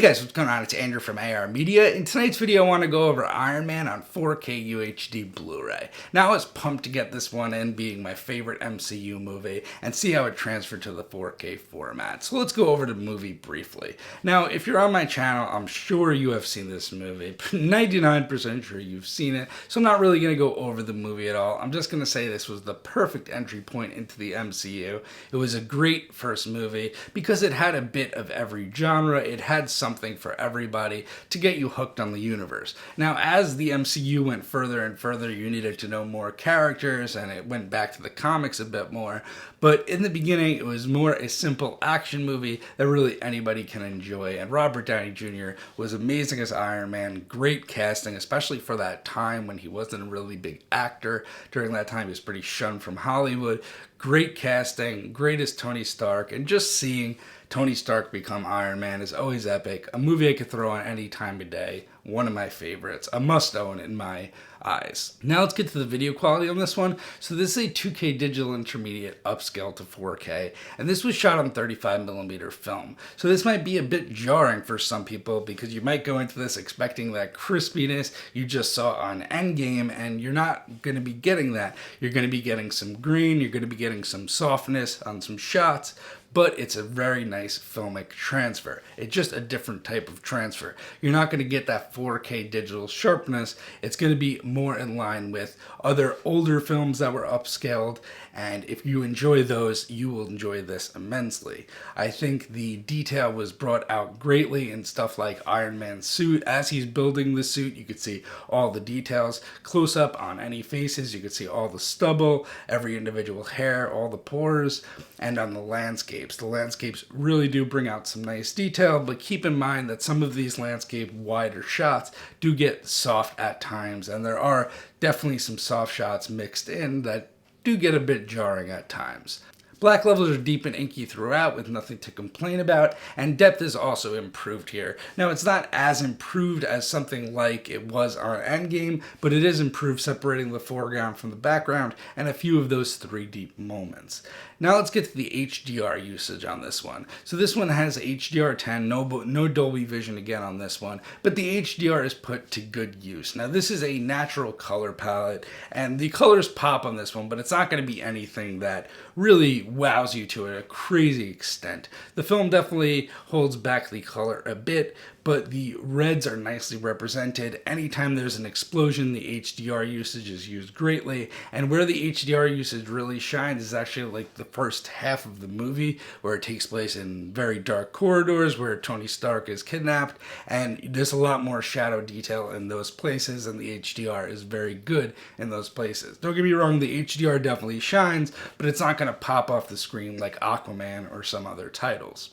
guys, what's going on? It's Andrew from AR Media. In tonight's video, I want to go over Iron Man on 4K UHD Blu-ray. Now, I was pumped to get this one in, being my favorite MCU movie, and see how it transferred to the 4K format. So let's go over the movie briefly. Now, if you're on my channel, I'm sure you have seen this movie. 99% sure you've seen it, so I'm not really going to go over the movie at all. I'm just going to say this was the perfect entry point into the MCU. It was a great first movie because it had a bit of every genre. It had something for everybody to get you hooked on the universe. Now, as the MCU went further and further, you needed to know more characters, and it went back to the comics a bit more. But in the beginning, it was more a simple action movie that really anybody can enjoy. And Robert Downey Jr. was amazing as Iron Man. Great casting, especially for that time when he wasn't a really big actor. During that time, he was pretty shunned from Hollywood. Great casting, great as Tony Stark, and just seeing Tony Stark become Iron Man is always epic. A movie I could throw on any time of day. One of my favorites. A must-own in my eyes. Now let's get to the video quality on this one. So this is a 2K digital intermediate upscale to 4K, and this was shot on 35mm film. So this might be a bit jarring for some people because you might go into this expecting that crispiness you just saw on Endgame, and you're not going to be getting that. You're going to be getting some green, you're going to be getting some softness on some shots, but it's a very nice filmic transfer. It's just a different type of transfer. You're not going to get that 4K digital sharpness. It's going to be more in line with other older films that were upscaled, and if you enjoy those, you will enjoy this immensely. I think the detail was brought out greatly in stuff like Iron Man's suit. As he's building the suit, you could see all the details. Close up on any faces, you could see all the stubble, every individual hair, all the pores, and on the landscapes. The landscapes really do bring out some nice detail, but keep in mind that some of these landscape wider shots do get soft at times, and there are definitely some soft shots mixed in that do get a bit jarring at times. Black levels are deep and inky throughout with nothing to complain about, and depth is also improved here. Now, it's not as improved as something like it was on Endgame, but it is improved, separating the foreground from the background and a few of those 3D moments. Now let's get to the HDR usage on this one. So this one has HDR10, no Dolby Vision again on this one, but the HDR is put to good use. Now this is a natural color palette, and the colors pop on this one, but it's not going to be anything that really wows you to a crazy extent. The film definitely holds back the color a bit, but the reds are nicely represented. Anytime there's an explosion, the HDR usage is used greatly, and where the HDR usage really shines is actually like the first half of the movie, where it takes place in very dark corridors where Tony Stark is kidnapped, and there's a lot more shadow detail in those places, and the HDR is very good in those places. Don't get me wrong, the HDR definitely shines, but it's not going to pop off the screen like Aquaman or some other titles.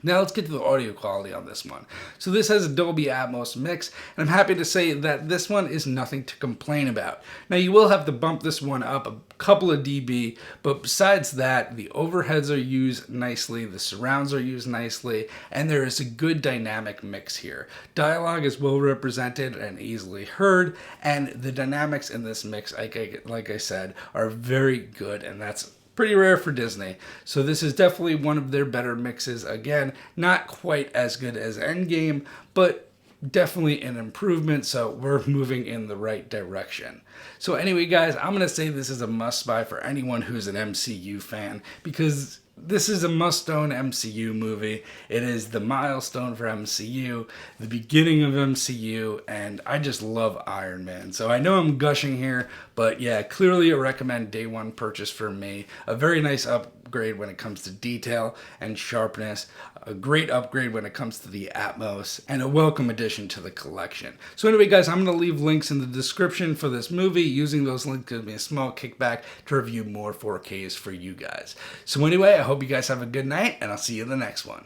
Now let's get to the audio quality on this one. So this has a Dolby Atmos mix, and I'm happy to say that this one is nothing to complain about. Now you will have to bump this one up a couple of dB, but besides that, the overheads are used nicely, the surrounds are used nicely, and there is a good dynamic mix here. Dialogue is well represented and easily heard, and the dynamics in this mix, like I said, are very good, and that's pretty rare for Disney. So this is definitely one of their better mixes. Again, not quite as good as Endgame, but definitely an improvement, so we're moving in the right direction. So anyway, guys, I'm going to say this is a must-buy for anyone who's an MCU fan, because this is a must-own MCU movie. It is the milestone for MCU, the beginning of MCU, and I just love Iron Man. So I know I'm gushing here, but yeah, clearly a recommend day one purchase for me. A very nice upgrade when it comes to detail and sharpness, a great upgrade when it comes to the Atmos, and a welcome addition to the collection. So anyway, guys, I'm going to leave links in the description for this movie. Using those links gives me a small kickback to review more 4Ks for you guys. So anyway, I hope you guys have a good night, and I'll see you in the next one.